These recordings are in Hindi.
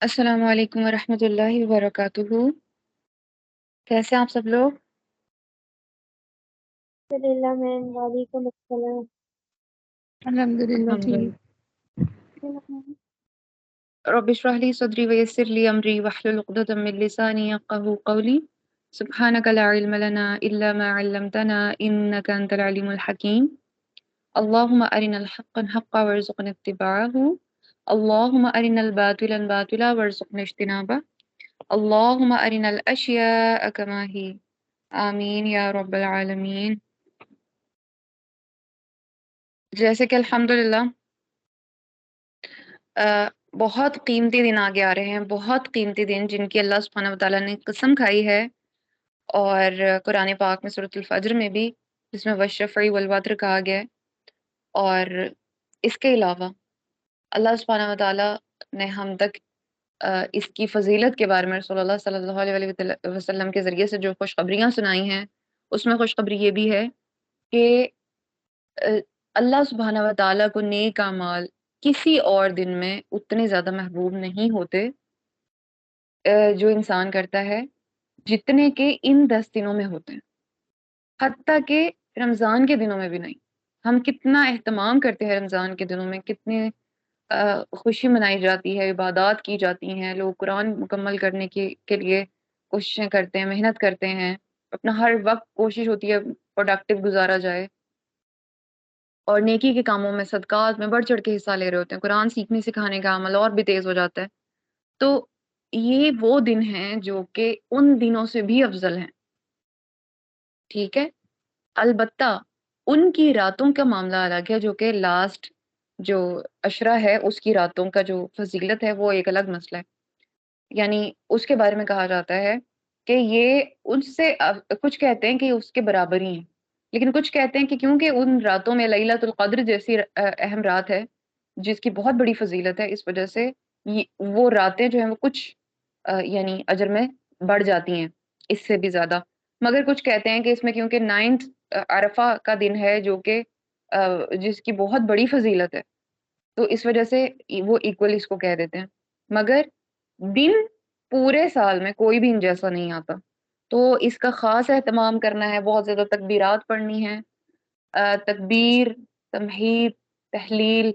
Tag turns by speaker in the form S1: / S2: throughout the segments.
S1: अस्सलाम वालेकुम वरहमतुल्लाहि वबरकातुहू। कैसे हैं आप सब लोग?
S2: अल्हम्दुलिल्लाह मैम, वालेकुम अस्सलाम।
S1: अल्हम्दुलिल्लाह ठीक। रब्बि इश्रह ली सदरी व यस्सिर ली अमरी वहलुल उक़दतम मिन लिसानी यफ़क़हू क़ौली। सुब्हानका ला इल्म लना इल्ला मा 'अल्लमतना इन्नका अंतल अलीमुल हकीम। अल्लाहुम्मा अरिनल हक़्क़ा हक़्क़ा वरज़ुक़ना इत्तिबाअहू। अल्लाहुम्मा अरिनल बातिला बातिला वरज़ुक़ना इज्तिनाबह। अल्लाहुम्मा अरिनल अशियाअ कमा ही। आमीन या रब्बल आलमीन। जैसे कि अल्हम्दुलिल्लाह बहुत कीमती दिन आगे आ रहे हैं, बहुत कीमती दिन जिनकी अल्लाह सुब्हानहू व तआला ने कसम खाई है। और कुरान पाक में सूरतुल फज्र में भी, जिसमें वश्शफ़ई वल वत्र कहा गया है। और इसके अलावा अल्लाह सुब्हानहू व तआला ने हम तक इसकी फ़ज़ीलत के बारे में रसूलुल्लाह सल्लल्लाहु अलैहि वसल्लम के ज़रिए से जो खुशखबरियाँ सुनाई हैं, उसमें खुशखबरी ये भी है कि अ, अल्लाह सुब्हानहू व तआला को नेक अमाल किसी और दिन में उतने ज़्यादा महबूब नहीं होते जो इंसान करता है, जितने के इन 10 दिनों में होते हैं। हत्ता कि रमज़ान के दिनों में भी नहीं। हम कितना एहतमाम करते हैं रमज़ान के दिनों में, कितने खुशी मनाई जाती है, इबादत की जाती हैं, लोग कुरान मुकम्मल करने के लिए कोशिशें करते हैं, मेहनत करते हैं। अपना हर वक़्त कोशिश होती है प्रोडक्टिव गुज़ारा जाए। और नेकी के कामों में, सदक़ात में बढ़-चढ़ के हिस्सा ले रहे होते हैं। कुरान सीखने-सिखाने का अमल और भी तेज़ हो जाता है। तो ये वो दिन हैं जो कि उन दिनों से भी अफ़ज़ल हैं। ठीक है? अलबत्ता उनकी रातों का मामला अलग है, जो कि लास्ट जो अशरा है उसकी रातों का जो फ़ज़ीलत है वो एक अलग मसला है। यानी उसके बारे में कहा जाता है कि ये उससे कुछ कहते हैं कि उसके बराबर ही हैं। लेकिन कुछ कहते हैं कि क्योंकि उन रातों में लैलतुल क़द्र जैसी अहम रात है, जिसकी बहुत बड़ी फ़ज़ीलत है, इस वज़ह से ये वो रातें जो हैं वो कुछ यानी अजर में बढ़ जाती हैं, इससे भी ज़्यादा। मगर कुछ कहते हैं कि इसमें क्योंकि 9th अरफ़ा का दिन है जो कि जिसकी बहुत बड़ी फ़ज़ीलत है, तो इस वज़ह से वो इक्वल इसको कह देते हैं। मगर दिन पूरे साल में कोई भी इन जैसा नहीं आता। तो इसका ख़ास एहतमाम करना है, बहुत ज़्यादा तकबीरात पढ़नी है। तकबीर, तमहीद, तहलील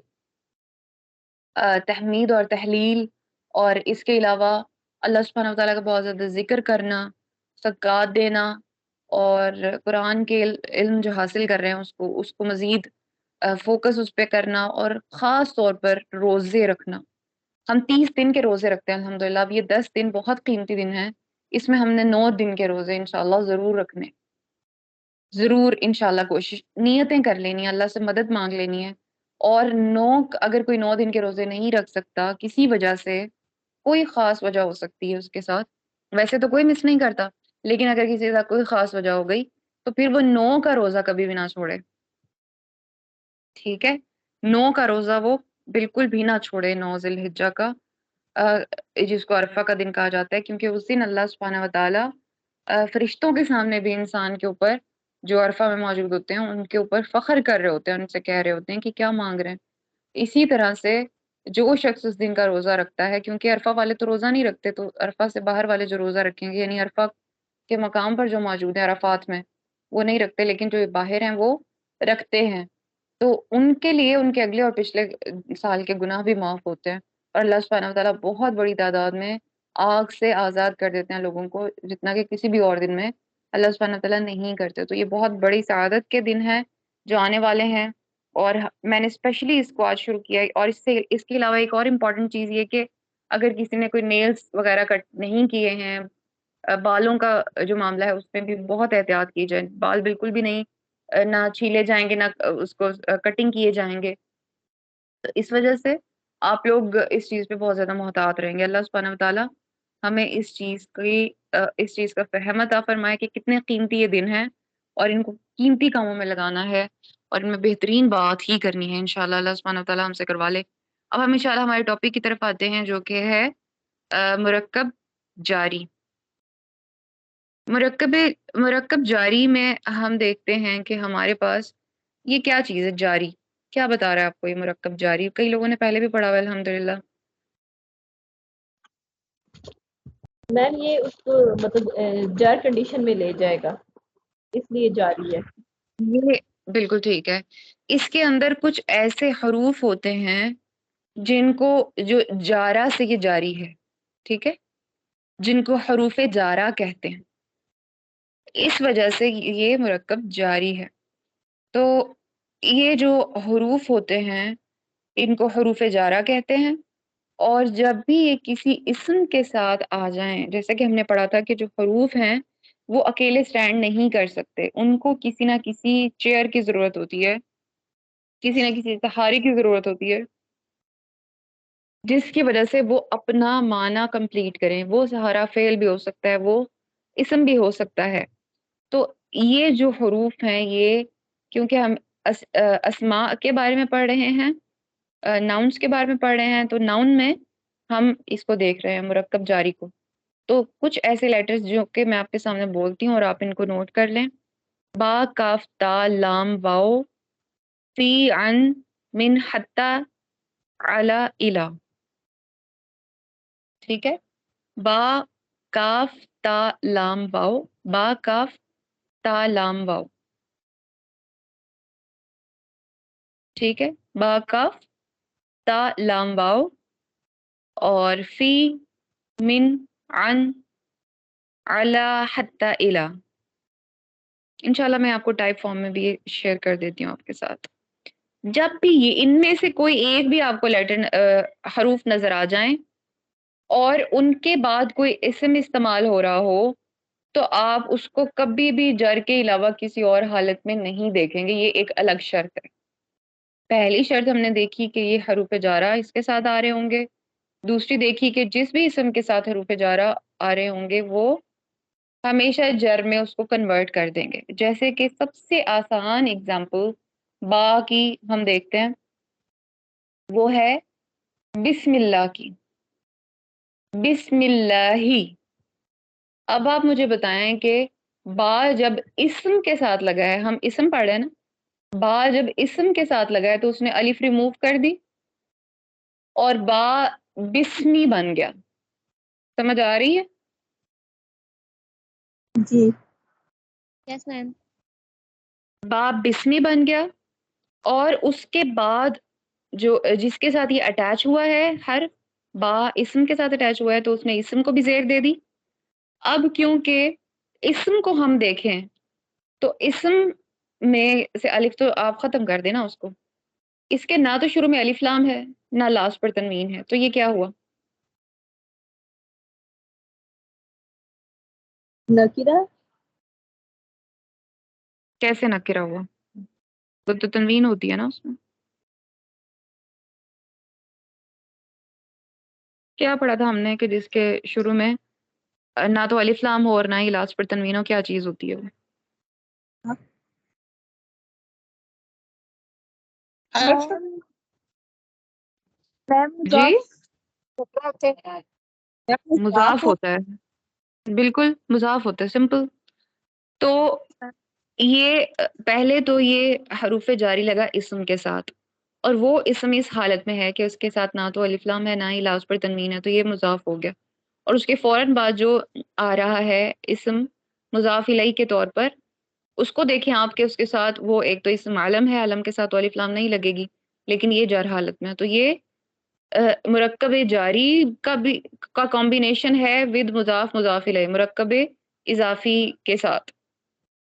S1: तहमीद और तहलील, और इसके अलावा अल्लाह सुब्हानहू व तआला का बहुत ज़्यादा ज़िक्र करना, ज़कात देना, और कुरान के इल्म जो हासिल कर रहे हैं उसको उसको मज़ीद फ़ोकस उस पे करना, और ख़ास तौर पर रोज़े रखना। हम 30 दिन के रोज़े रखते हैं अल्हम्दुलिल्लाह। अब ये 10 दिन बहुत कीमती दिन हैं। इसमें हमने 9 दिन के रोज़े इंशाअल्लाह ज़रूर रखने। ज़रूर इंशाअल्लाह कोशिश नियतें कर लेनी है, अल्लाह से मदद माँग लेनी है। और 9 अगर कोई 9 दिन के रोज़े नहीं रख सकता किसी वजह से, कोई ख़ास वजह हो सकती है उसके साथ, वैसे तो कोई मिस नहीं करता, लेकिन अगर किसी के साथ कोई ख़ास वजह हो गई, तो फिर वो 9 का रोज़ा कभी भी ना छोड़े। ठीक है? 9 का रोज़ा वो बिल्कुल भी ना छोड़े, 9 ज़िलहिज्जा का, अ, जिसको अरफ़ा का दिन कहा जाता है, क्योंकि उस दिन अल्लाह सुब्हानहू व तआला फ़रिश्तों के सामने भी इंसान के ऊपर, जो अरफ़ा में मौजूद होते हैं, उनके ऊपर फ़ख्र कर रहे होते हैं, उनसे कह रहे होते हैं कि क्या माँग रहे हैं? इसी तरह से जो शख़्स उस दिन का रोज़ा रखता है, क्योंकि अरफ़ा वाले तो रोज़ा नहीं रखते, तो अरफ़ा से बाहर वाले जो रोज़ा रखेंगे, यानी अरफ़ा के मकाम पर जो मौजूद है अराफ़ात में, वो नहीं रखते, लेकिन जो बाहर हैं वो रखते हैं। तो उनके लिए उनके अगले और पिछले साल के गुनाह भी माफ़ होते हैं, और अल्लाह सुब्हानहू व तआला बहुत बड़ी तादाद में आग से आज़ाद कर देते हैं लोगों को, जितना कि किसी भी और दिन में अल्लाह सुब्हानहू व तआला नहीं करते। तो ये बहुत बड़ी सआदत के दिन हैं, जो आने वाले हैं। और मैंने स्पेशली इसको आज शुरू किया है, और इसके अलावा एक और इम्पोर्टेंट चीज़ ये कि अगर किसी ने कोई नेल्स वग़ैरह कट नहीं किए हैं, बालों का जो मामला है उसमें भी बहुत एहतियात की जाए। बाल बिल्कुल भी नहीं ना छीले जाएँगे, ना उसको कटिंग किए जाएँगे। तो इस वज़ह से आप लोग इस चीज़ पे बहुत ज़्यादा मोहतात रहेंगे। अल्लाह सुब्हानहू व तआला हमें इस चीज़ का फ़हम अता फ़रमाए कि कितने कीमती ये दिन हैं, और इनको कीमती कामों में लगाना है, और इनमें बेहतरीन बात ही करनी है इंशाअल्लाह। अल्लाह सुब्हानहू व तआला हमसे करवा ले। अब हम इंशाअल्लाह हमारे टॉपिक की तरफ आते हैं, जो कि है मुरक्कब जारी। मुरक्कबे मुरक्कब जारी में हम देखते हैं कि हमारे पास ये क्या चीज़ है जारी? क्या बता रहा है आपको ये मुरक्कब जारी? कई लोगों ने पहले भी पढ़ा हुआ है अल्हम्दुलिल्लाह।
S3: मैम ये उसको मतलब जार कंडीशन में ले जाएगा, इसलिए जारी है।
S1: ये बिल्कुल ठीक है। इसके अंदर कुछ ऐसे हरूफ होते हैं जिनको, जो जारा से ये जारी है, ठीक है, जिनको हरूफे जारा कहते हैं, इस वजह से ये मुरक्कब जारी है। तो ये जो हरूफ होते हैं इनको हरूफे जारा कहते हैं। और जब भी ये किसी इस्म के साथ आ जाएं, जैसा कि हमने पढ़ा था कि जो हरूफ हैं वो अकेले स्टैंड नहीं कर सकते, उनको किसी ना किसी चेयर की जरूरत होती है, किसी ना किसी सहारे की जरूरत होती है, जिसकी वजह से वो अपना माना कंप्लीट करें। वो सहारा फेल भी हो सकता है, वो इस्म भी हो सकता है। तो ये जो हरूफ हैं ये, क्योंकि हम अस्मा के बारे में पढ़ रहे हैं, नाउन्स के बारे में पढ़ रहे हैं, तो नाउन में हम इसको देख रहे हैं मुरक्कब जारी को। तो कुछ ऐसे लेटर्स जो कि मैं आपके सामने बोलती हूँ और आप इनको नोट कर लें। बा काफ ता लाम वाओ फी अन मिन हत्ता अला इला, ठीक है। बा काफ ता लाम वाओ, बा काफ ता लाम वाओ, ठीक है। बा काफ ता लाम वाओ और फी मिन अन अला हत्ता इला। इंशाल्लाह मैं आपको टाइप फॉर्म में भी ये शेयर कर देती हूँ आपके साथ। जब भी ये इनमें से कोई एक भी आपको लेटर हरूफ नजर आ जाएं और उनके बाद कोई इसम इस्तेमाल हो रहा हो, तो आप उसको कभी भी जर के अलावा किसी और हालत में नहीं देखेंगे। ये एक अलग शर्त है। पहली शर्त हमने देखी कि ये हरूफ जारा इसके साथ आ रहे होंगे। दूसरी देखी कि जिस भी इसम के साथ हरूफ जारा आ रहे होंगे वो हमेशा जर में उसको कन्वर्ट कर देंगे। जैसे कि सबसे आसान एग्जाम्पल बा की हम देखते हैं, वो है बिस्मिल्लाह की, बिस्मिल्लाही। अब आप मुझे बताएं कि बा जब इस्म के साथ लगा है, हम इस्म पढ़ रहे हैं ना, बा जब इस्म के साथ लगा है तो उसने अलिफ रिमूव कर दी और बा बिस्मी बन गया। समझ आ रही है?
S3: जी।
S2: Yes ma'am.
S1: बा बिस्मी बन गया और उसके बाद जो जिसके साथ ये अटैच हुआ है, हर बा इस्म के साथ अटैच हुआ है तो उसने इस्म को भी जेर दे दी। अब क्योंकि इस्म को हम देखें तो इस्म में से अलिफ तो आप खत्म कर देना उसको। इसके ना तो शुरू में अलिफ लाम है ना लास्ट पर तनवीन है, तो ये क्या हुआ?
S3: नकीरा।
S1: कैसे नकिरा हुआ? तो तनवीन होती है ना उसमें। क्या पढ़ा था हमने कि जिसके शुरू में ना तो अलिफ लाम हो और ना ही लास्ट पर तनवीन हो, क्या चीज होती है वो?
S2: मैम
S1: जी,
S2: मुजाफ होते हैं। मैम मुजाफ
S1: मुजाफ होता है। बिल्कुल मुजाफ होता है, सिंपल। तो ये पहले तो ये हरूफ जारी लगा इस्म के साथ, और वो इस्म इस हालत में है कि उसके साथ ना तो अलिफ लाम है ना ही लास्ट पर तनवीन है, तो ये मुजाफ हो गया। और उसके फौरन बाद जो आ रहा है इस्म मुजाफ इलैहि के तौर पर, उसको देखें आप कि उसके साथ वो एक तो इस्म आलम है, आलम के साथ तो अलिफ लाम नहीं लगेगी, लेकिन ये जर हालत में है, तो ये मुरक्कब जारी का भी का कॉम्बिनेशन है विद मुजाफ मुजाफ इलैहि, मुरक्कब इजाफी के साथ।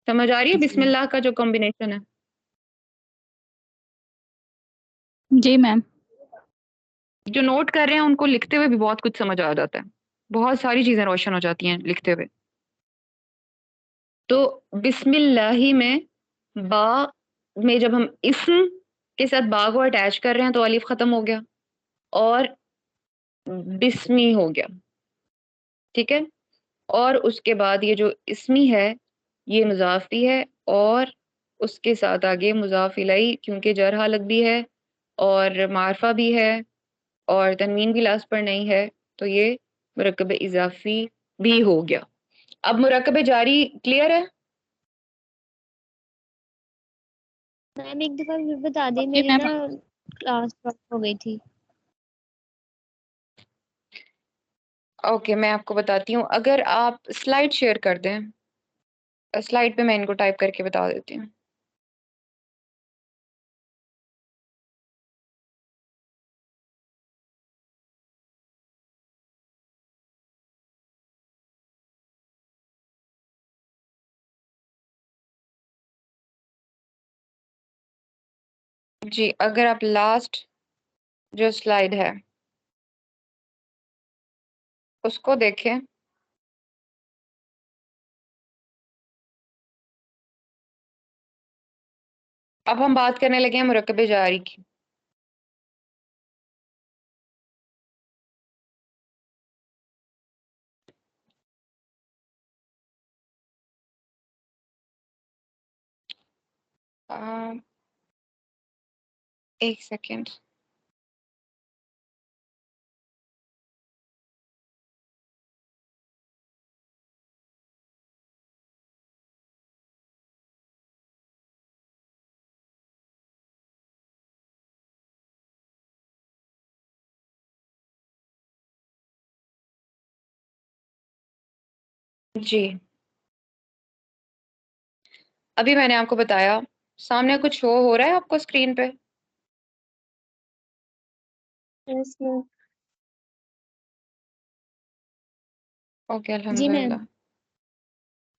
S1: समझ आ रही है
S3: जी।
S1: बिस्मिल्लाह का जो कॉम्बिनेशन है?
S2: जी मैम।
S1: जो नोट कर रहे हैं उनको लिखते हुए भी बहुत कुछ समझ आ जाता है, बहुत सारी चीजें रोशन हो जाती हैं लिखते हुए। तो बिस्मिल्लाही में बा में जब हम इस्म के साथ बा को अटैच कर रहे हैं तो अलिफ खत्म हो गया और बिस्मी हो गया, ठीक है। और उसके बाद ये जो इस्मी है ये मुजाफ भी है और उसके साथ आगे मुजाफ इलैहि, क्योंकि जर हालत भी है और मारफा भी है और तनवीन भी लास्ट पर नहीं है, तो ये मुरक्कब इजाफी भी हो गया। अब मुरक्कब जारी क्लियर है?
S2: मैम एक दफा फिर बता दी,
S3: जी
S2: मेरी
S3: मैम।
S2: ना क्लास ड्रॉप हो गई थी।
S1: ओके, मैं आपको बताती हूँ। अगर आप स्लाइड शेयर कर दें, स्लाइड पे मैं इनको टाइप करके बता देती हूँ। जी, अगर आप लास्ट जो स्लाइड है उसको देखें। अब हम बात करने लगे हैं मुरक्कब जारी की। अ, एक सेकेंड। जी, अभी मैंने आपको बताया, सामने कुछ शो हो रहा है आपको स्क्रीन पे?
S2: Yes ma'am.
S1: ओके,
S2: जी मैम।
S1: अल्हम्दुलिल्लाह।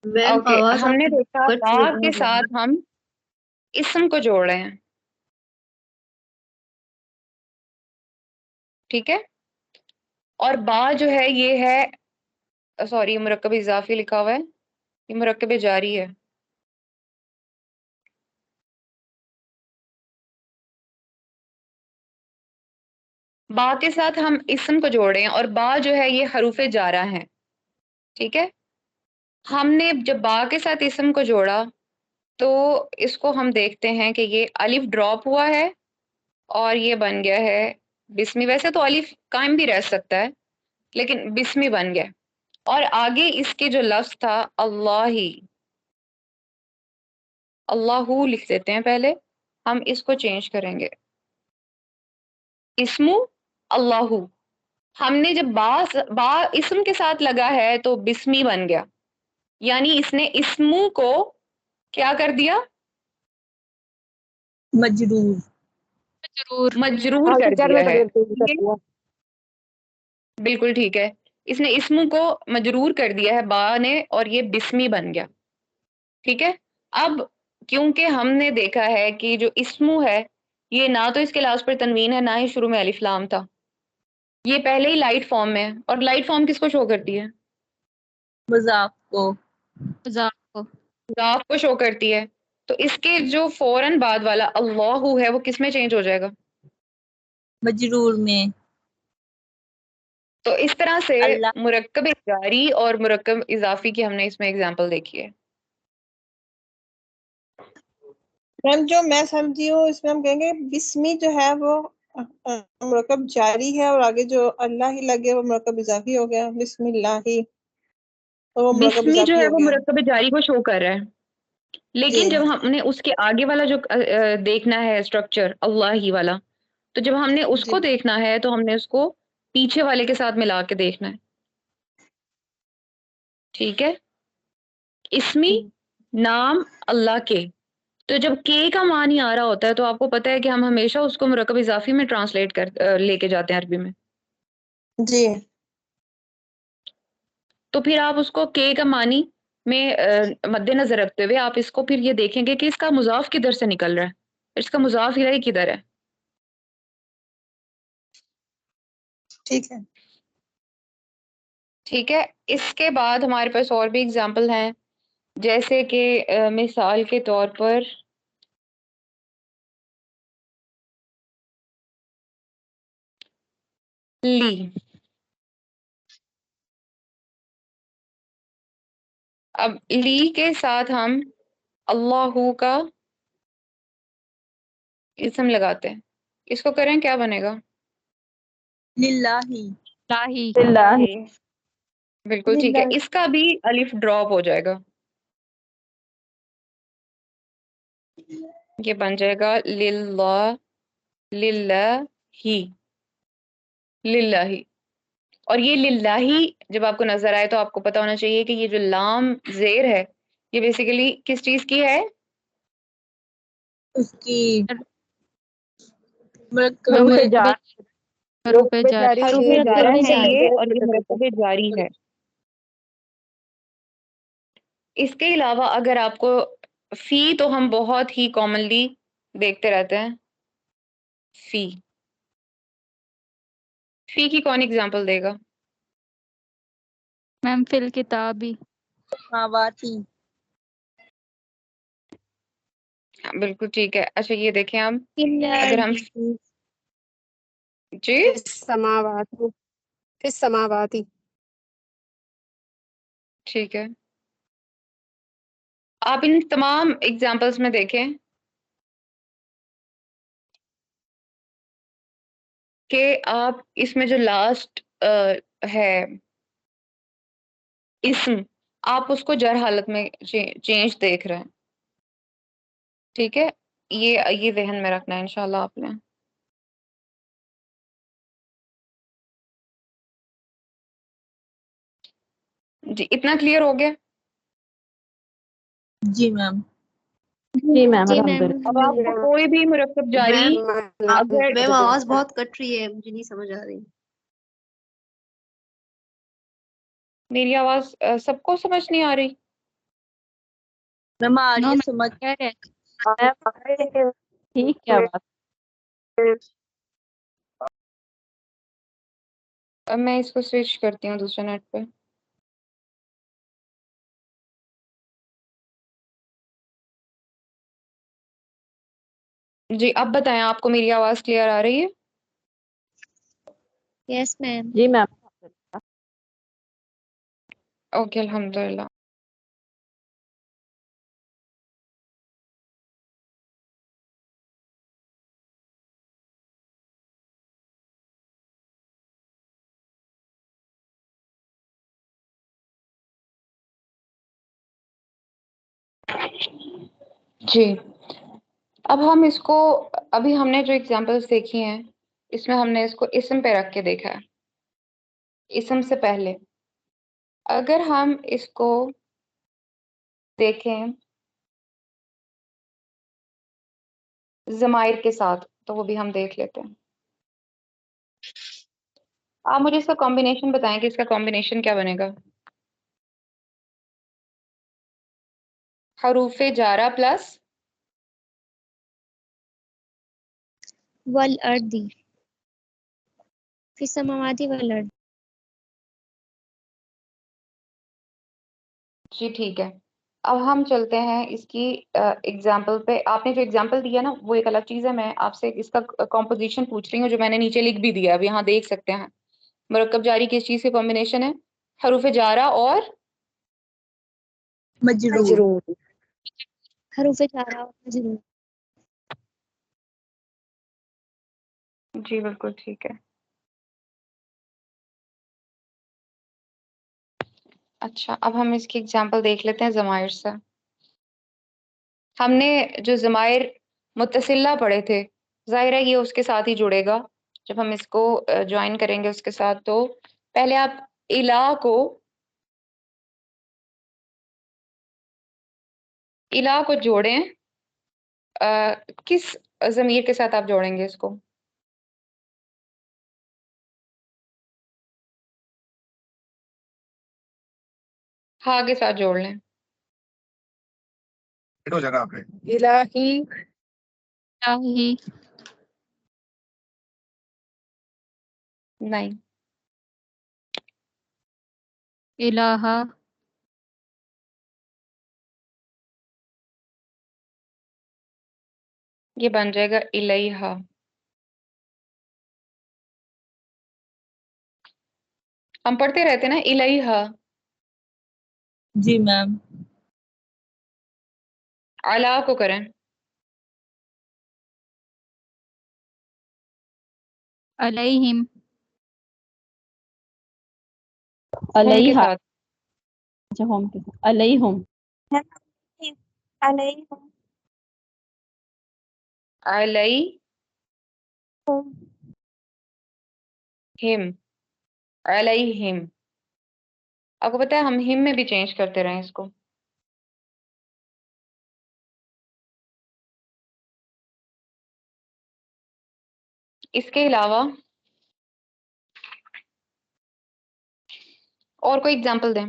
S3: मैम
S1: ओके,
S3: आवाज
S1: हमने
S3: आपकी
S1: देखा
S3: कट
S1: बा
S3: रही है
S1: के
S3: बहुत ज्यादा।
S1: साथ हम इस्म को जोड़ रहे हैं, ठीक है? और बा जो है ये है, सॉरी, मुरक्कब इजाफी लिखा हुआ है, ये मुरक्कब जारी है। बा के साथ हम इस्म को जोड़ रहे हैं और बा जो है ये हरूफे जारा है, ठीक है? हमने जब बा के साथ इस्म को जोड़ा तो इसको हम देखते हैं कि ये अलिफ ड्रॉप हुआ है और ये बन गया है बिस्मी। वैसे तो अलिफ कायम भी रह सकता है, लेकिन बिस्मी बन गया। और आगे इसके जो लफ्ज था अल्लाह ही, अल्लाहू लिख देते हैं पहले, हम इसको चेंज करेंगे, इस्मु अल्लाहू। हमने जब बा इस्म के साथ लगा है तो बिस्मी बन गया, यानी इसने इस्मु को क्या कर दिया?
S3: मजरूर।
S2: जरूर।
S1: मजरूर
S2: हाँ,
S1: कर
S2: टीचर
S1: दिया
S2: में
S1: है।
S2: तबीयत ठीक कर
S1: ये
S2: दिया।
S1: बिल्कुल ठीक है, इसने इस्मु को मजरूर कर दिया है बा ने, और ये बिस्मी बन गया, ठीक है? अब क्योंकि हमने देखा है कि जो इस्मु है ये ना तो इसके लास्ट पर तनवीन है, ना ही शुरू में अलिफ लाम था, ये पहले ही लाइट फॉर्म में है। और लाइट फॉर्म किसको शो करती है?
S3: मजाक को।
S2: मजाक को।
S1: मुज़ाफ को शो करती है। तो इसके जो फौरन बाद वाला अल्लाहु है वो किस में चेंज हो जाएगा?
S3: मजरूर में।
S1: तो इस तरह से
S3: अल्लाह।
S1: मुरक्कब जारी और मुरक्कब इजाफी की हमने इसमें एग्जांपल देखी है।
S2: मैम जो मैं समझी हूँ इसमें हम कहेंगे बिस्मी जो है वो मुरकब जारी है, और आगे जो अल्लाह ही लगे वो मुरकब इजाफी हो गया, बिस्मिल्लाही, तो वो मुरकब
S1: बिस्मी जो
S2: इजाफी
S1: है
S2: हो
S1: वो
S2: गया।
S1: मुरक्कब जारी को शो कर रहा है,
S2: जी
S1: लेकिन जब हमने उसके आगे वाला जो देखना है स्ट्रक्चर अल्लाह ही वाला, तो जब हमने
S2: जी।
S1: उसको देखना है तो हमने उसको पीछे वाले के साथ मिला के देखना है, ठीक है? इसमी नाम अल्लाह के। तो जब के का मान ही आ रहा होता है तो आपको पता है कि हम हमेशा उसको मुरक्कब इजाफी में ट्रांसलेट कर लेके जाते हैं अरबी में।
S2: जी।
S1: तो फिर आप उसको के का मानी में मद्देनजर रखते हुए आप इसको फिर ये देखेंगे कि इसका मुजाफ किधर से निकल रहा है, इसका मुजाफ इलैहि किधर है।
S2: ठीक है।
S1: ठीक है, इसके बाद हमारे पास और भी एग्जाम्पल हैं, जैसे कि मिसाल के तौर पर ली। अब ली के साथ हम अल्लाहू का इसम लगाते हैं, इसको करें क्या बनेगा?
S3: लिल्लाही।
S2: लाही।
S3: लिल्लाही।
S1: बिल्कुल ठीक है,
S2: लिल्लाही।
S1: इसका भी अलिफ ड्रॉप हो जाएगा, ये बन जाएगा लिल्लाह, लिल्लाही, लिल्लाही। और ये लिल्लाही जब आपको नजर आए तो आपको पता होना चाहिए कि ये जो लाम जेर है ये बेसिकली किस चीज की है?
S2: उसकी
S3: हरूफ जार
S4: हरूफ जारी
S1: हरूफ
S4: है
S1: जारा
S3: जारी
S1: है
S3: है
S1: ये, और ये मुरक्कब जारी है। इसके अलावा अगर आपको फी, तो हम बहुत ही कॉमनली देखते रहते हैं फी। फी की कौन एग्जांपल देगा?
S4: मैम फिल किताबी।
S2: समावाती।
S1: हाँ, बिल्कुल ठीक है। अच्छा ये देखें हम, अगर हम जी
S5: समावाती, फिर समावाती।
S1: ठीक है, आप इन तमाम एग्जांपल्स में देखें कि आप इसमें जो लास्ट है इस्म, आप उसको जर हालत में चेंज देख रहे हैं। ठीक है, ये जहन में रखना है इंशाल्लाह आपने। जी इतना क्लियर हो गया?
S2: जी मैम।
S3: जी मैम
S6: जी
S3: अल्हम्दुलिल्लाह।
S1: अब आपको कोई भी मुरक्कब जारी अगर
S6: मैम आवाज बहुत कट रही है, मुझे नहीं समझ आ रही।
S1: मेरी आवाज सबको समझ नहीं आ रही?
S2: मैम आ रही
S4: नो
S2: है
S4: मैम
S2: समझ।
S4: कह रहे हैं।
S3: ठीक है बात।
S1: अब मैं इसको स्विच करती हूँ दूसरे नेट पे। जी अब बताएं, आपको मेरी आवाज क्लियर आ रही है?
S6: Yes ma'am.
S3: जी मैम।
S1: ओके अल्हम्दुलिल्लाह। जी अब हम इसको, अभी हमने जो एग्जांपल्स देखी हैं इसमें हमने इसको इस्म पे रख के देखा है। इस्म से पहले अगर हम इसको देखें ज़माइर के साथ तो वो भी हम देख लेते हैं। आप मुझे इसका कॉम्बिनेशन बताएं कि इसका कॉम्बिनेशन क्या बनेगा? हरूफ जारा प्लस
S6: वल अर्दी, फिर समावाती वल अर्द।
S1: जी ठीक है। अब हम चलते हैं इसकी एग्जाम्पल पे। आपने जो एग्जाम्पल दिया ना वो एक अलग चीज़ है, मैं आपसे इसका कॉम्पोजिशन पूछ रही हूँ जो मैंने नीचे लिख भी दिया, अब यहाँ देख सकते हैं। मुरक्कब जारी किस चीज़ के कॉम्बिनेशन है? हरूफ जारा और
S2: मजरूर।
S6: हरूफ जारा और मजरूर।
S1: जी बिल्कुल ठीक है। अच्छा अब हम इसकी एग्जाम्पल देख लेते हैं ज़माइर से। हमने जो ज़माइर मुत्तसिला पढ़े थे, जाहिर है ये उसके साथ ही जुड़ेगा जब हम इसको ज्वाइन करेंगे उसके साथ। तो पहले आप इला को जोड़ें। किस ज़मीर के साथ आप जोड़ेंगे इसको? हा के साथ जोड़ लें।
S5: जगह पे इलाही,
S4: इलाही,
S1: नहीं,
S4: इलाहा,
S1: ये बन जाएगा इलैहा। हम पढ़ते रहते ना इलैहा।
S2: जी मैम।
S1: अला को करें।
S4: अलैहिम,
S1: हम के
S3: अलैहा।
S1: साथ।
S3: अच्छा हम के साथ अलैहुम।
S1: अलैहिम। अलैहिम। आपको पता है हम हिम में भी चेंज करते रहे इसको। इसके अलावा और कोई एग्जांपल दें।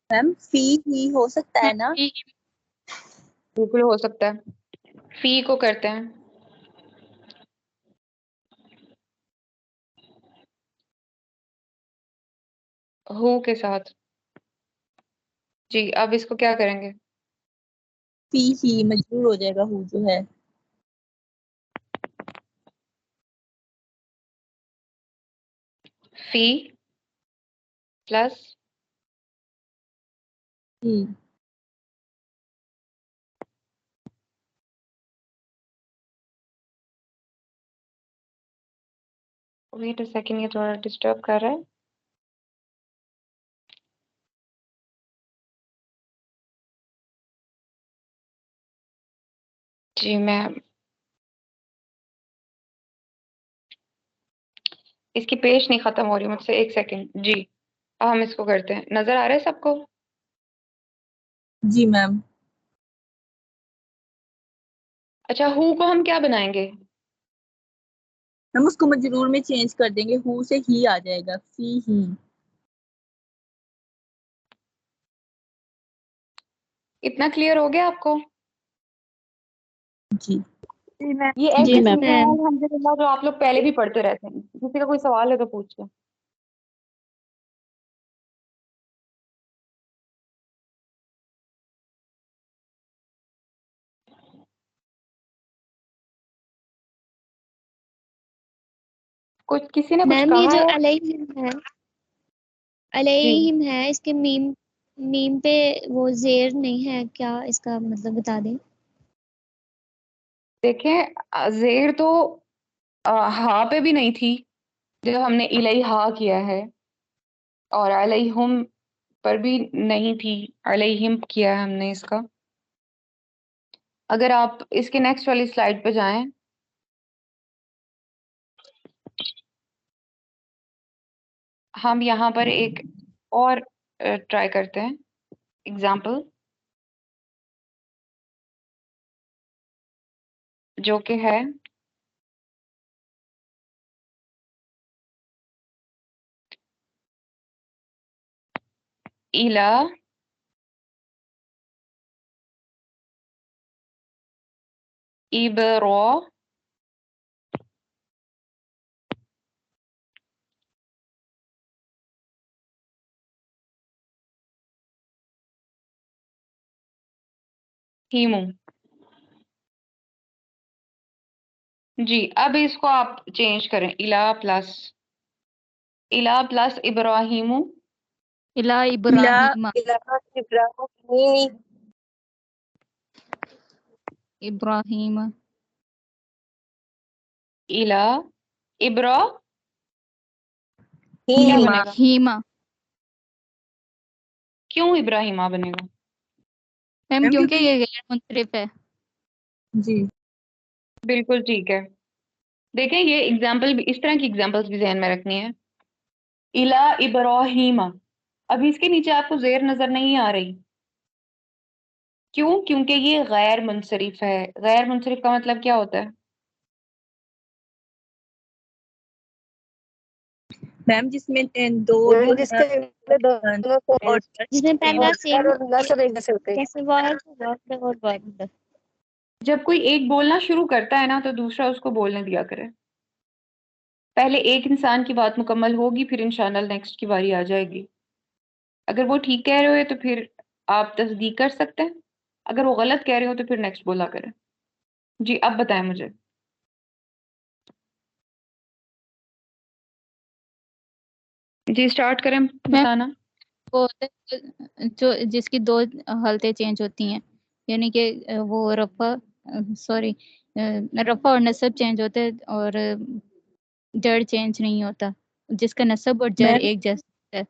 S7: मैम फी ही हो सकता है ना?
S1: बिल्कुल हो सकता है। फी को करते हैं हु के साथ। जी, अब इसको क्या करेंगे?
S7: फी ही मजबूर हो जाएगा हु जो है।
S1: फी प्लस
S7: ही।
S1: वेट अ सेकंड, ये थोड़ा डिस्टर्ब कर रहा है। जी मैम, इसकी पेज नहीं खत्म हो रही मुझसे, एक सेकंड। जी, अब हम इसको करते हैं। नजर आ रहा है सबको?
S7: जी मैम।
S1: अच्छा, हु को हम क्या बनाएंगे?
S7: हम उसको मजरूर में चेंज कर देंगे, हु से ही आ जाएगा, फी ही।
S1: इतना क्लियर हो गया आपको?
S7: जी
S1: ये ऐसी
S6: जी
S1: चीजें हैं
S6: मैम।
S1: अल्हम्दुलिल्लाह जो आप लोग पहले भी पढ़ते रहते हैं। किसी का कोई सवाल है तो पूछिए। कुछ किसी ने कुछ
S6: मैम ये
S1: कहा
S6: जो
S1: है? जी
S6: अलैहिम है, इसके मीम मीम पे वो जेर नहीं है क्या? इसका मतलब बता दें।
S1: देखें, जेर तो हा पे भी नहीं थी जब हमने इलैहा किया है, और अलैहुम पर भी नहीं थी, अलैहिम किया है हमने इसका। अगर आप इसके नेक्स्ट वाली स्लाइड पे जाएं, हम यहाँ पर एक और ट्राई करते हैं एग्जाम्पल, जो कि है इला इब्राहिम। जी, अब इसको आप चेंज करें, इला प्लस इब्राहिमु।
S4: इला
S7: इला
S4: इब्राहिम।
S5: इब्राहिम
S4: इब्राहिम।
S1: इला इब्रा क्या
S5: हीमा
S1: बनेगा?
S4: हीमा।
S1: क्यों इब्राहिमा बनेगा?
S4: मैम
S7: मैम
S4: क्योंकि
S7: क्योंकि
S4: ये गैर मुनसरिफ है।
S7: जी
S1: बिल्कुल ठीक है। देखें, ये एग्जाम्पल भी, इस तरह की एग्जाम्पल्स भी ध्यान में रखनी है। इला इब्राहिमा, अभी इसके नीचे आपको जेर नजर नहीं आ रही। क्यों? क्योंकि ये गैर मुनसरिफ है। गैर मुनसरिफ का मतलब क्या होता है?
S7: मैम जिसमें दो
S5: यानी
S7: जो
S5: जिसके
S7: है
S5: दोनों को
S7: और
S6: जिसमें पहला सेम
S5: और नस्ब एक जैसे होते हैं।
S6: कैसे वर्ड और वर्ड।
S1: जब कोई एक बोलना शुरू करता है ना, तो दूसरा उसको बोलने दिया करे। पहले एक इंसान की बात मुकम्मल होगी, फिर इंशाल्लाह नेक्स्ट की बारी आ जाएगी। अगर वो ठीक कह रहे हो तो फिर आप तस्दीक कर सकते हैं, अगर वो गलत कह रहे हो तो फिर नेक्स्ट बोला करें। जी, अब बताएं मुझे। जी, स्टार्ट करें
S4: मैम
S1: बताना।
S4: वो जो जिसकी दो हालतें चेंज होती हैं, यानी कि वो रफा सॉरी रफा और नसब चेंज होते हैं और जड़ चेंज नहीं होता, जिसका नसब और जड़
S7: मैम
S4: एक जैसा है।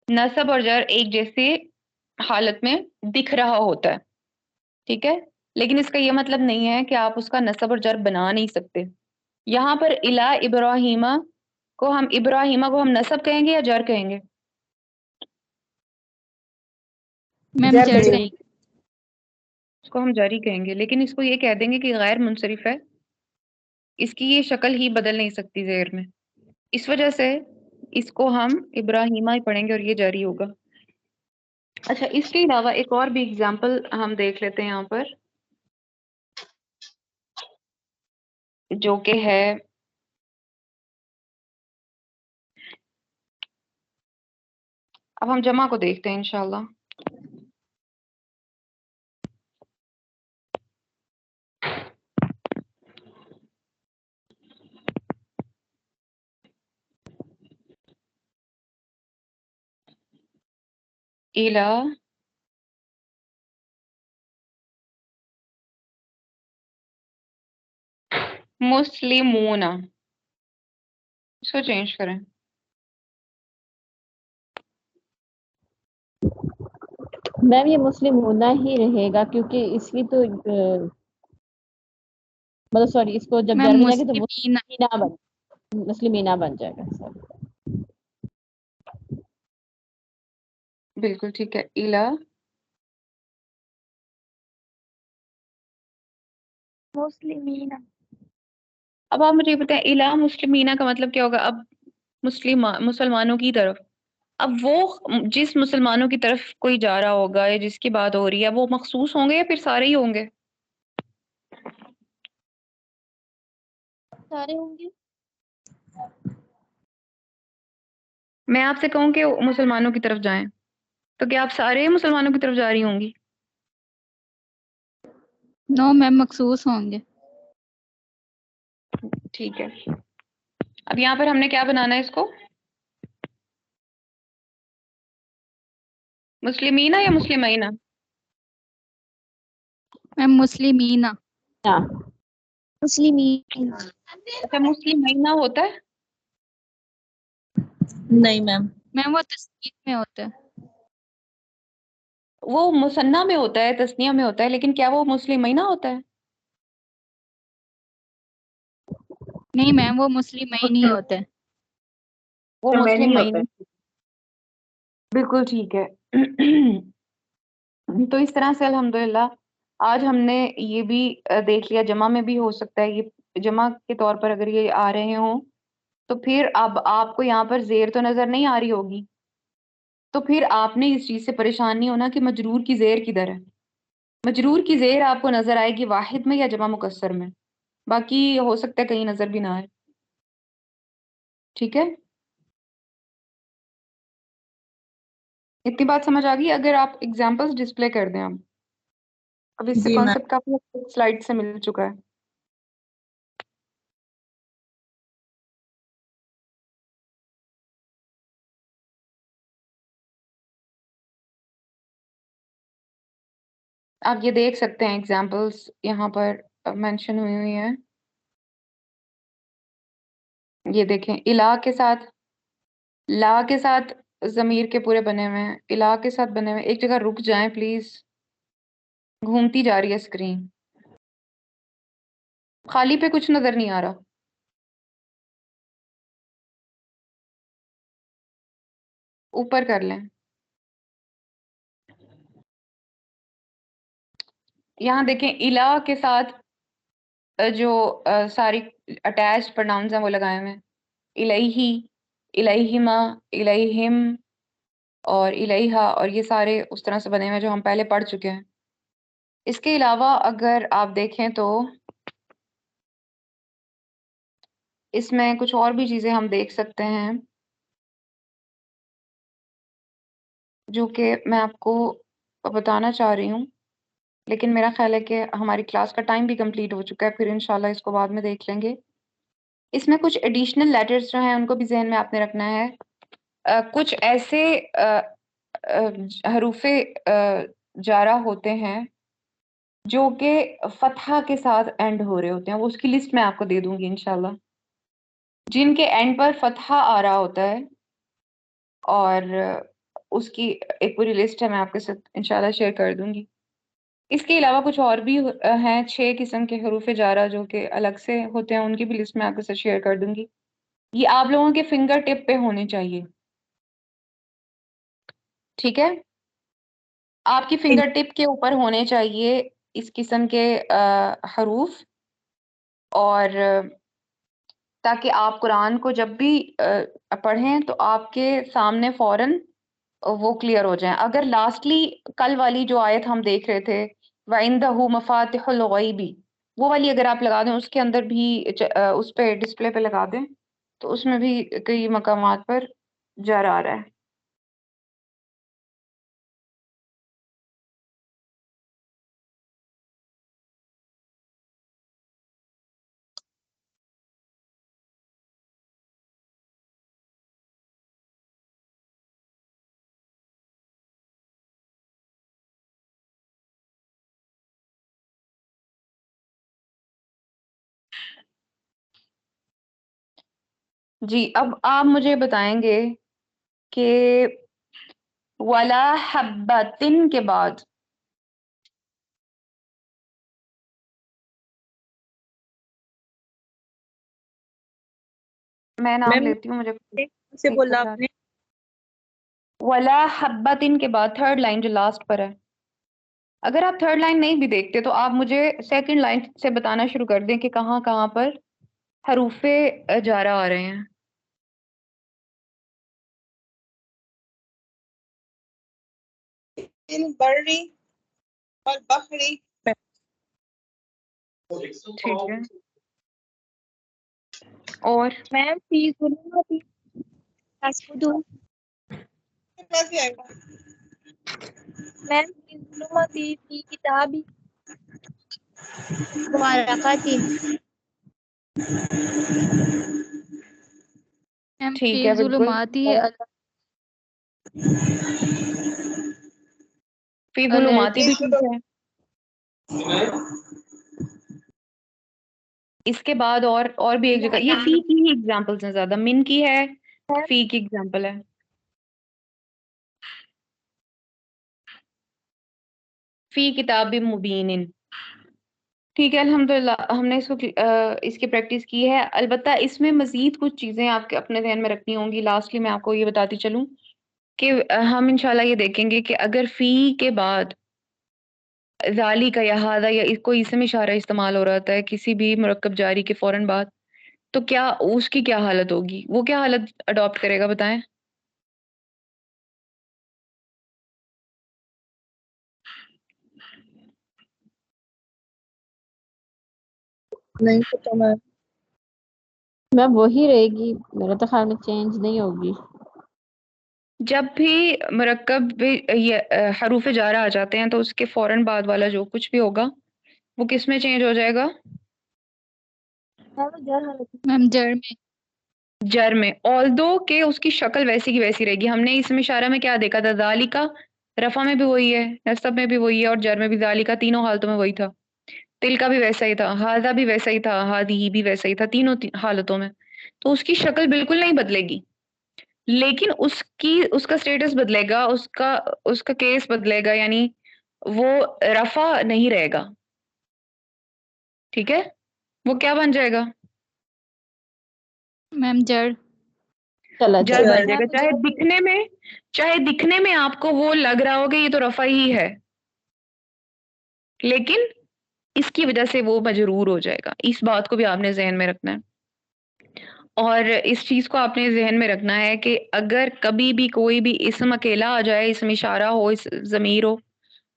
S1: नसब और जर एक जैसे हालत में दिख रहा होता है, ठीक है, लेकिन इसका ये मतलब नहीं है कि आप उसका नसब और जर बना नहीं सकते। यहाँ पर इला इब्राहिमा को हम नसब कहेंगे या जर कहेंगे?
S4: मैम
S2: जर
S4: जर
S2: कहेंगे।
S4: कहेंगे।
S1: इसको हम जारी कहेंगे, लेकिन इसको ये कह देंगे कि गैर मुनसरिफ है, इसकी ये शक्ल ही बदल नहीं सकती ज़ेर में, इस वजह से इसको हम इब्राहिमा ही पढ़ेंगे और ये जारी होगा। अच्छा, इसके अलावा एक और भी एग्जाम्पल हम देख लेते हैं यहाँ पर, जो कि है अब हम जमा को देखते हैं इंशाल्लाह। इला मुस्लिमूना, इसको चेंज करें।
S3: मैम ये मुस्लिम होना ही रहेगा क्योंकि इसकी तो मतलब सॉरी, इसको जब
S4: मैम
S3: जर में जाएंगे तो
S4: मुस्लिमीना।
S3: मुस्लिमीना बन जाएगा। सॉरी।
S1: बिल्कुल ठीक है। इला
S6: मुस्लिमीना।
S1: अब आप मुझे बताएं, इला मुस्लिमीना का मतलब क्या होगा? अब मुसलमानों की तरफ। अब वो जिस मुसलमानों की तरफ कोई जा रहा होगा या जिसकी बात हो रही है, वो मखसूस होंगे या फिर सारे ही होंगे?
S6: सारे होंगे।
S1: मैं आपसे कहूँ कि मुसलमानों की तरफ जाएं, तो क्या आप सारे मुसलमानों की तरफ जा रही होंगी?
S4: नो मैम, मखसूस होंगे।
S1: ठीक है। अब यहाँ पर हमने क्या बनाना है इसको? मुस्लिमीना या मुस्लिमीना?
S4: मैम मुस्लिमीना।
S3: हाँ।
S6: मुस्लिमीन।
S1: अच्छा, मुस्लिमीना होता है?
S7: नहीं मैम।
S4: मैम वो तस्नीत में होता है।
S1: वो मुसन्ना में होता है, तस्निया में होता है, लेकिन क्या वो मुस्लिमीना होता है?
S4: नहीं मैम, वो मुस्लिमीन ही होता है।
S1: वो मुस्लिमीन। बिल्कुल ठीक है। तो इस तरह से अल्हम्दुलिल्लाह आज हमने ये भी देख लिया, जमा में भी हो सकता है ये जमा के तौर पर अगर ये आ रहे हों, तो फिर अब आपको यहाँ पर जेर तो नजर नहीं आ रही होगी, तो फिर आपने इस चीज से परेशान नहीं होना कि मजरूर की जेर किधर है। मजरूर की जेर आपको नजर आएगी वाहिद में या जमा मुकस्सर में, बाकी हो सकता है कहीं नजर भी ना आए। ठीक है, इतनी बात समझ आ गई? अगर आप एग्जांपल्स डिस्प्ले कर दें। अब इससे
S7: जी मैम।
S1: कॉन्सेप्ट काफी स्लाइड से मिल चुका है। आप ये देख सकते हैं एग्जांपल्स यहाँ पर मेंशन हुई हुई हैं। ये देखें, इला के साथ, ला के साथ जमीर के पूरे बने हुए हैं, इला के साथ बने हुए हैं। एक जगह रुक जाएं प्लीज, घूमती जा रही है स्क्रीन, खाली पे कुछ नजर नहीं आ रहा। ऊपर कर लें। यहाँ देखें, इला के साथ जो सारी अटैच्ड प्रोनाउंस हैं वो लगाए हुए हैं। इलैही, इलैहिमा, इलैहिम और इलैहा, और ये सारे उस तरह से बने हुए हैं जो हम पहले पढ़ चुके हैं। इसके अलावा अगर आप देखें तो इसमें कुछ और भी चीजें हम देख सकते हैं, जो कि मैं आपको बताना चाह रही हूँ, लेकिन मेरा ख्याल है कि हमारी क्लास का टाइम भी कंप्लीट हो चुका है, फिर इंशाल्लाह इसको बाद में देख लेंगे। इसमें कुछ एडिशनल लेटर्स जो हैं उनको भी जहन में आपने रखना है। कुछ ऐसे हरूफे जारा होते हैं जो कि फतहा के साथ एंड हो रहे होते हैं, वो उसकी लिस्ट मैं आपको दे दूंगी इंशाल्लाह, जिनके एंड पर फतहा आ रहा होता है, और उसकी एक पूरी लिस्ट है, मैं आपके साथ इंशाल्लाह शेयर कर दूंगी। इसके अलावा कुछ और भी हैं 6 किस्म के हरूफ जारा जो कि अलग से होते हैं, उनकी भी लिस्ट मैं आपके साथ शेयर कर दूंगी। ये आप लोगों के फिंगर टिप पे होने चाहिए, ठीक है? आपकी फिंगर टिप के ऊपर होने चाहिए इस किस्म के हरूफ, और ताकि आप कुरान को जब भी पढ़ें तो आपके सामने फौरन वो क्लियर हो जाए। अगर लास्टली कल वाली जो आयत हम देख रहे थे, वइंदहु मफातिहुल गैबी, वो वाली अगर आप लगा दें उसके अंदर भी उस पे डिस्प्ले पे लगा दें तो उसमें भी कई मकामात पर जर आ रहा है। जी, अब आप मुझे बताएंगे कि वला हब्बतिन के बाद मैं नाम
S7: मैम
S1: लेती हूँ, मुझे
S7: से
S1: एक
S7: बोला
S1: सेकंड।
S7: आपने?
S1: वला हब्बतिन के बाद थर्ड लाइन जो लास्ट पर है, अगर आप थर्ड लाइन नहीं भी देखते तो आप मुझे सेकंड लाइन से बताना शुरू कर दें कि कहाँ कहाँ पर हरूफे जारा आ रहे हैं।
S2: इन बर्री और बकरी।
S1: ठीक है, और
S6: मैम फी जुलूमती तस्कुदु।
S2: कैसे आएगा?
S6: मैम फी जुलूमती फी किताबी मुबारकातिन।
S4: मैम
S1: ठीक
S4: फी
S1: है, बिल्कुल।
S4: जुलुमाती
S1: और फी जुलुमाती भी ठीक है। इसके बाद और भी एक जगह, ये फी की ही एग्जांपल्स हैं, ज्यादा मिन की है, फी की एग्जांपल है। फी किताब मुबीन, ठीक है, अल्हम्दुलिल्लाह हमने इसकी प्रैक्टिस की है। अलबत्ता इसमें मजीद कुछ चीजें आपके अपने ध्यान में रखनी होंगी। लास्टली मैं आपको ये बताती चलूं कि हम इंशाल्लाह ये देखेंगे कि अगर फी के बाद जाली का या हादा या कोई इसम इशारा इस्तेमाल हो रहा है किसी भी मुरक्कब जारी के फौरन बाद, तो क्या उसकी क्या हालत होगी, वो क्या हालत अडॉप्ट करेगा, बताएं?
S7: नहीं पता मैम।
S3: मैम वही रहेगी, मेरे तो ख्याल में चेंज नहीं होगी।
S1: जब भी मुरक्कब ये हरूफ जारा आ जाते हैं तो उसके फौरन बाद वाला जो कुछ भी होगा वो किस में चेंज हो जाएगा?
S4: मैम जड़ में।
S1: जर में। ऑल्दो के उसकी शक्ल वैसी की वैसी रहेगी। हमने इसमें इशारा में क्या देखा था, जालिका रफा में भी वही है, नसब में भी वही है, और जर में भी जालिका, तीनों हालतों में वही था। तिल का भी वैसा ही था, हाजा भी वैसा ही था, हादी भी वैसा ही था, तीनों हालतों में। तो उसकी शक्ल बिल्कुल नहीं बदलेगी, लेकिन उसकी उसका स्टेटस बदलेगा, उसका उसका केस बदलेगा, यानी वो रफा नहीं रहेगा, ठीक है? वो क्या बन जाएगा?
S4: मैम जड़।
S3: चला
S1: जर
S3: जाएगा।
S1: बन जाएगा। चाहे दिखने में आपको वो लग रहा होगा ये तो रफा ही है, लेकिन इसकी वजह से वो मजरूर हो जाएगा। इस बात को भी आपने जहन में रखना है, और इस चीज को आपने जहन में रखना है कि अगर कभी भी कोई भी इसम अकेला आ जाए, इसम इशारा हो, इस जमीर हो,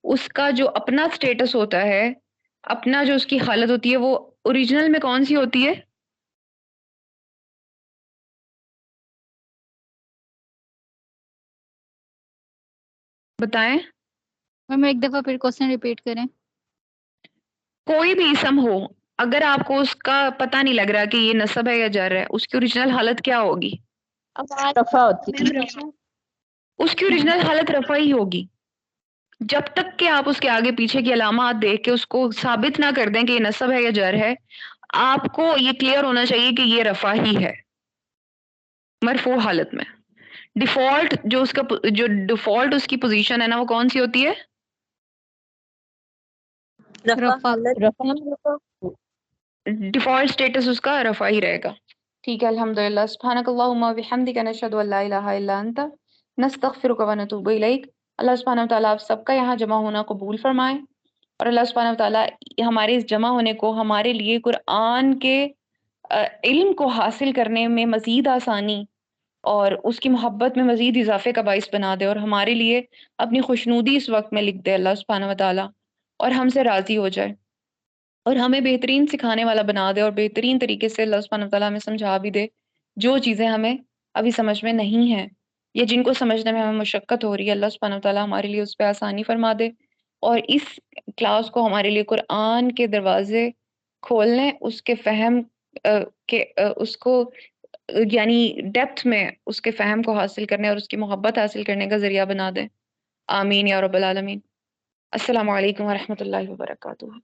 S1: उसका जो अपना स्टेटस होता है, अपना जो उसकी हालत होती है, वो ओरिजिनल में कौन सी होती है? बताएं।
S4: मैम एक दफा फिर क्वेश्चन रिपीट करें।
S1: कोई भी इसम हो, अगर आपको उसका पता नहीं लग रहा कि ये नसब है या जर है, उसकी ओरिजिनल हालत क्या होगी?
S3: रफा होती है।
S6: मैम रफा।
S1: उसकी ओरिजिनल हालत रफा ही होगी, जब तक कि आप उसके आगे पीछे की अलामात देख के उसको साबित ना कर दें कि ये नसब है या जर है। आपको ये क्लियर होना चाहिए कि ये रफा ही है मरफू हालत में। डिफॉल्ट जो डिफॉल्ट उसकी पोजीशन है ना, वो कौन सी होती है?
S7: रफा
S4: रफा
S3: रफा
S1: डिफॉल्ट स्टेटस उसका रफ़ा ही रहेगा। ठीक है, अल्हम्दुलिल्लाह। सुब्हानकल्लाहुम्मा व बिहम्दिका नशहदु अल्ला इलाहा इल्ला अंता नस्तगफिरुका व नतूबु इलैक। अल्लाह सुब्हानहू व तआला आप सबका यहाँ जमा होना कबूल फरमाए और अल्लाह सुब्हानहू व तआला हमारे इस जमा होने को हमारे लिए कुरान के इल्म को हासिल करने में मज़ीद आसानी और उसकी मोहब्बत में मज़ीद इज़ाफ़े का बाइस बना दे और हमारे लिए अपनी खुशनुदी इस वक़्त में लिख दे अल्लाह सुब्हानहू व तआला, और हमसे राज़ी हो जाए और हमें बेहतरीन सिखाने वाला बना दे और बेहतरीन तरीके से अल्लाह सुब्हानहू व तआला हमें समझा भी दे जो चीज़ें हमें अभी समझ में नहीं हैं या जिनको समझने में हमें मशक्क़त हो रही है। अल्लाह सुब्हानहू व तआला हमारे लिए उस पे आसानी फरमा दे और इस क्लास को हमारे लिए कुरान के दरवाज़े खोलने, उसके फ़हम उसको यानी डेप्थ में उसके फ़हम को हासिल करने और उसकी मोहब्बत हासिल करने का ज़रिया बना दें। आमीन या रब्बल आलमीन। अस्सलामु अलैकुम व रहमतुल्लाहि व बरकातुहू।